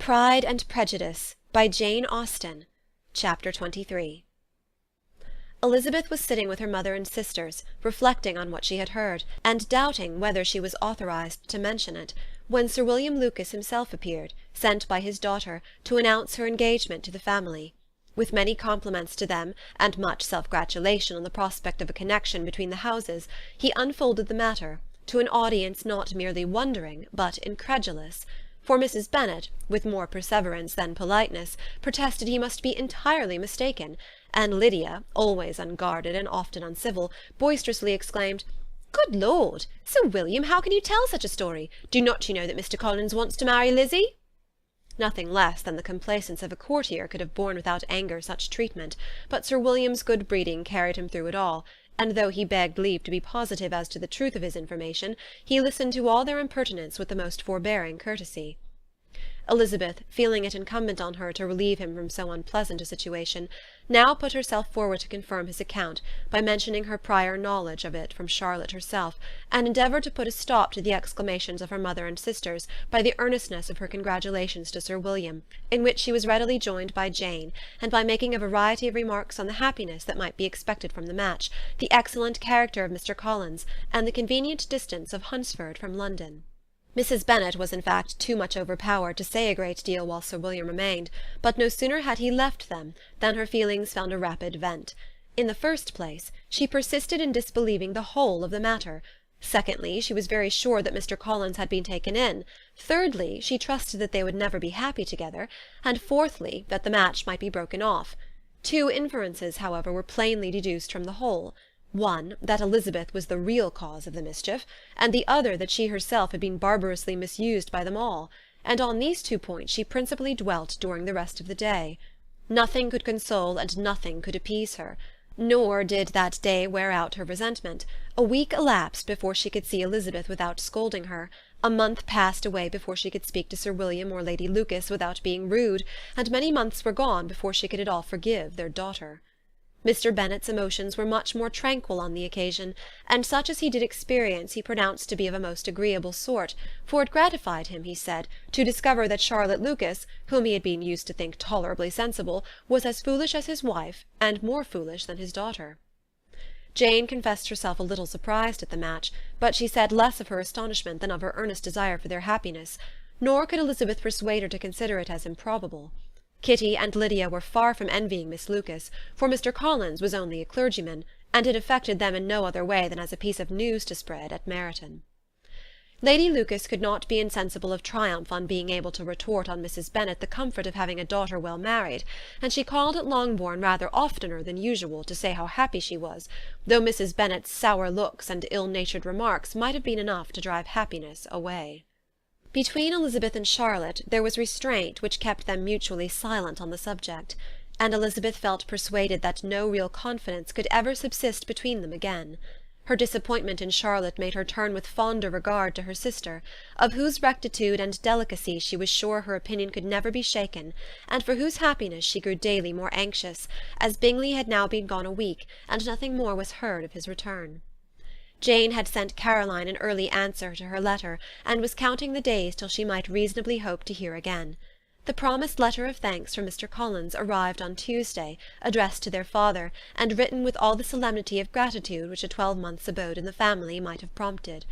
Pride and Prejudice by Jane Austen. Chapter 23. Elizabeth was sitting with her mother and sisters, reflecting on what she had heard, and doubting whether she was authorized to mention it, when Sir William Lucas himself appeared, sent by his daughter, to announce her engagement to the family. With many compliments to them, and much self-gratulation on the prospect of a connection between the houses, he unfolded the matter, to an audience not merely wondering, but incredulous. For Mrs. Bennet, with more perseverance than politeness, protested he must be entirely mistaken, and Lydia, always unguarded and often uncivil, boisterously exclaimed, "Good Lord! Sir William, how can you tell such a story? Do not you know that Mr. Collins wants to marry Lizzie?" Nothing less than the complacence of a courtier could have borne without anger such treatment, but Sir William's good breeding carried him through it all, and though he begged leave to be positive as to the truth of his information, he listened to all their impertinence with the most forbearing courtesy. Elizabeth, feeling it incumbent on her to relieve him from so unpleasant a situation, now put herself forward to confirm his account by mentioning her prior knowledge of it from Charlotte herself, and endeavoured to put a stop to the exclamations of her mother and sisters by the earnestness of her congratulations to Sir William, in which she was readily joined by Jane, and by making a variety of remarks on the happiness that might be expected from the match, the excellent character of Mr. Collins, and the convenient distance of Hunsford from London. Mrs. Bennet was in fact too much overpowered to say a great deal while Sir William remained, but no sooner had he left them than her feelings found a rapid vent. In the first place, she persisted in disbelieving the whole of the matter. Secondly, she was very sure that Mr. Collins had been taken in. Thirdly, she trusted that they would never be happy together, and fourthly, that the match might be broken off. Two inferences, however, were plainly deduced from the whole. One, that Elizabeth was the real cause of the mischief, and the other that she herself had been barbarously misused by them all, and on these 2 points she principally dwelt during the rest of the day. Nothing could console and nothing could appease her, nor did that day wear out her resentment. A week elapsed before she could see Elizabeth without scolding her, a month passed away before she could speak to Sir William or Lady Lucas without being rude, and many months were gone before she could at all forgive their daughter. Mr. Bennet's emotions were much more tranquil on the occasion, and such as he did experience he pronounced to be of a most agreeable sort, for it gratified him, he said, to discover that Charlotte Lucas, whom he had been used to think tolerably sensible, was as foolish as his wife, and more foolish than his daughter. Jane confessed herself a little surprised at the match, but she said less of her astonishment than of her earnest desire for their happiness, nor could Elizabeth persuade her to consider it as improbable. Kitty and Lydia were far from envying Miss Lucas, for Mr. Collins was only a clergyman, and it affected them in no other way than as a piece of news to spread at Meryton. Lady Lucas could not be insensible of triumph on being able to retort on Mrs. Bennet the comfort of having a daughter well married, and she called at Longbourn rather oftener than usual to say how happy she was, though Mrs. Bennet's sour looks and ill-natured remarks might have been enough to drive happiness away. Between Elizabeth and Charlotte there was restraint which kept them mutually silent on the subject, and Elizabeth felt persuaded that no real confidence could ever subsist between them again. Her disappointment in Charlotte made her turn with fonder regard to her sister, of whose rectitude and delicacy she was sure her opinion could never be shaken, and for whose happiness she grew daily more anxious, as Bingley had now been gone a week, and nothing more was heard of his return. Jane had sent Caroline an early answer to her letter, and was counting the days till she might reasonably hope to hear again. The promised letter of thanks from Mr. Collins arrived on Tuesday, addressed to their father, and written with all the solemnity of gratitude which a 12-month's abode in the family might have prompted.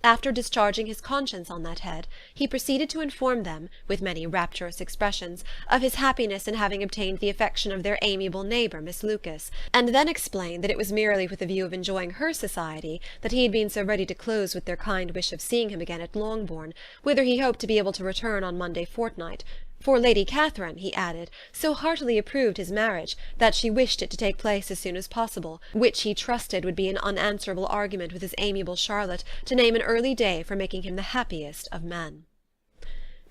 After discharging his conscience on that head, he proceeded to inform them, with many rapturous expressions, of his happiness in having obtained the affection of their amiable neighbour, Miss Lucas, and then explained that it was merely with the view of enjoying her society that he had been so ready to close with their kind wish of seeing him again at Longbourn, whither he hoped to be able to return on Monday fortnight. For Lady Catherine, he added, so heartily approved his marriage, that she wished it to take place as soon as possible, which he trusted would be an unanswerable argument with his amiable Charlotte to name an early day for making him the happiest of men.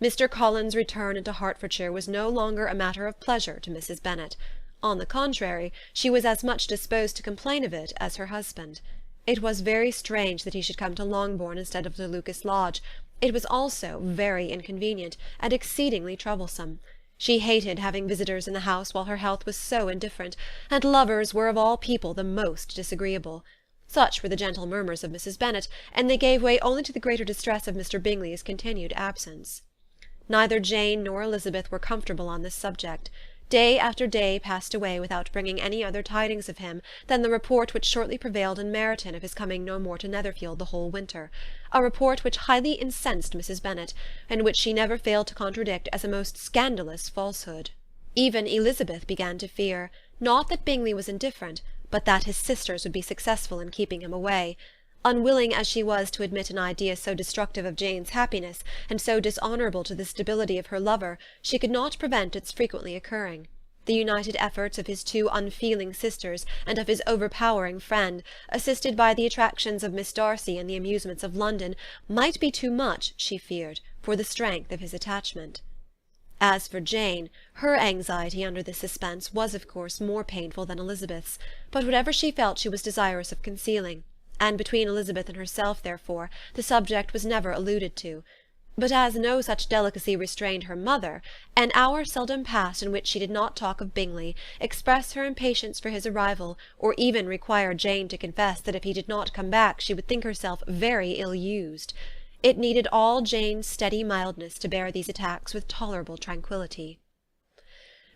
Mr. Collins' return into Hertfordshire was no longer a matter of pleasure to Mrs. Bennet. On the contrary, she was as much disposed to complain of it as her husband. It was very strange that he should come to Longbourn instead of to Lucas Lodge. It was also very inconvenient, and exceedingly troublesome. She hated having visitors in the house while her health was so indifferent, and lovers were of all people the most disagreeable. Such were the gentle murmurs of Mrs. Bennet, and they gave way only to the greater distress of Mr. Bingley's continued absence. Neither Jane nor Elizabeth were comfortable on this subject. Day after day passed away without bringing any other tidings of him than the report which shortly prevailed in Meryton of his coming no more to Netherfield the whole winter, a report which highly incensed Mrs. Bennet, and which she never failed to contradict as a most scandalous falsehood. Even Elizabeth began to fear, not that Bingley was indifferent, but that his sisters would be successful in keeping him away. Unwilling as she was to admit an idea so destructive of Jane's happiness, and so dishonourable to the stability of her lover, she could not prevent its frequently occurring. The united efforts of his two unfeeling sisters, and of his overpowering friend, assisted by the attractions of Miss Darcy and the amusements of London, might be too much, she feared, for the strength of his attachment. As for Jane, her anxiety under this suspense was of course more painful than Elizabeth's, but whatever she felt she was desirous of concealing, and between Elizabeth and herself, therefore, the subject was never alluded to. But as no such delicacy restrained her mother, an hour seldom passed in which she did not talk of Bingley, express her impatience for his arrival, or even require Jane to confess that if he did not come back she would think herself very ill-used. It needed all Jane's steady mildness to bear these attacks with tolerable tranquillity.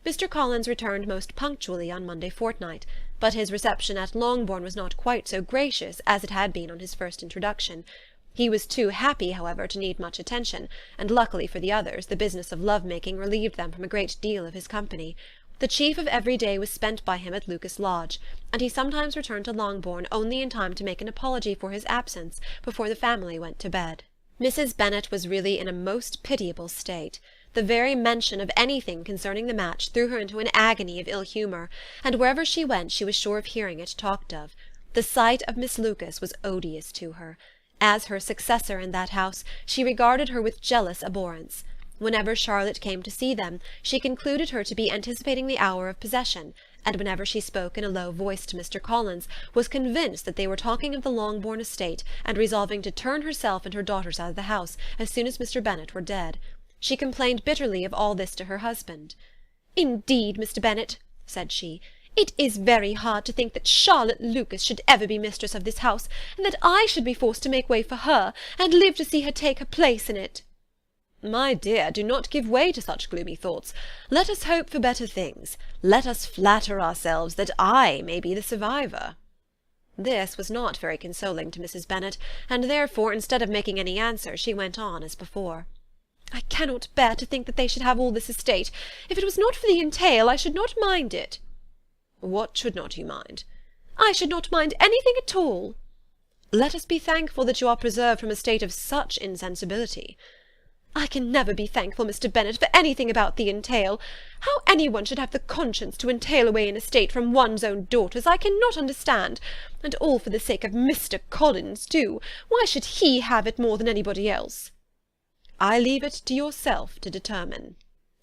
Mr. Collins returned most punctually on Monday fortnight, but his reception at Longbourn was not quite so gracious as it had been on his first introduction. He was too happy, however, to need much attention, and luckily for the others, the business of love-making relieved them from a great deal of his company. The chief of every day was spent by him at Lucas Lodge, and he sometimes returned to Longbourn only in time to make an apology for his absence before the family went to bed. Mrs. Bennet was really in a most pitiable state. The very mention of anything concerning the match threw her into an agony of ill-humour, and wherever she went she was sure of hearing it talked of. The sight of Miss Lucas was odious to her. As her successor in that house, she regarded her with jealous abhorrence. Whenever Charlotte came to see them, she concluded her to be anticipating the hour of possession, and whenever she spoke in a low voice to Mr. Collins, was convinced that they were talking of the Longbourn estate, and resolving to turn herself and her daughters out of the house as soon as Mr. Bennet were dead. She complained bitterly of all this to her husband. "Indeed, Mr. Bennet," said she, "it is very hard to think that Charlotte Lucas should ever be mistress of this house, and that I should be forced to make way for her, and live to see her take her place in it." "My dear, do not give way to such gloomy thoughts. Let us hope for better things. Let us flatter ourselves that I may be the survivor." This was not very consoling to Mrs. Bennet, and therefore, instead of making any answer, she went on as before. "I cannot bear to think that they should have all this estate. If it was not for the entail, I should not mind it." "What should not you mind?" "I should not mind anything at all." "Let us be thankful that you are preserved from a state of such insensibility." "I can never be thankful, Mr. Bennet, for anything about the entail. How any one should have the conscience to entail away an estate from one's own daughters, I cannot understand. And all for the sake of Mr. Collins, too. Why should he have it more than anybody else?" "I leave it to yourself to determine,"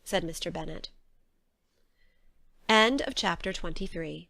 said Mr. Bennet. End of chapter 23.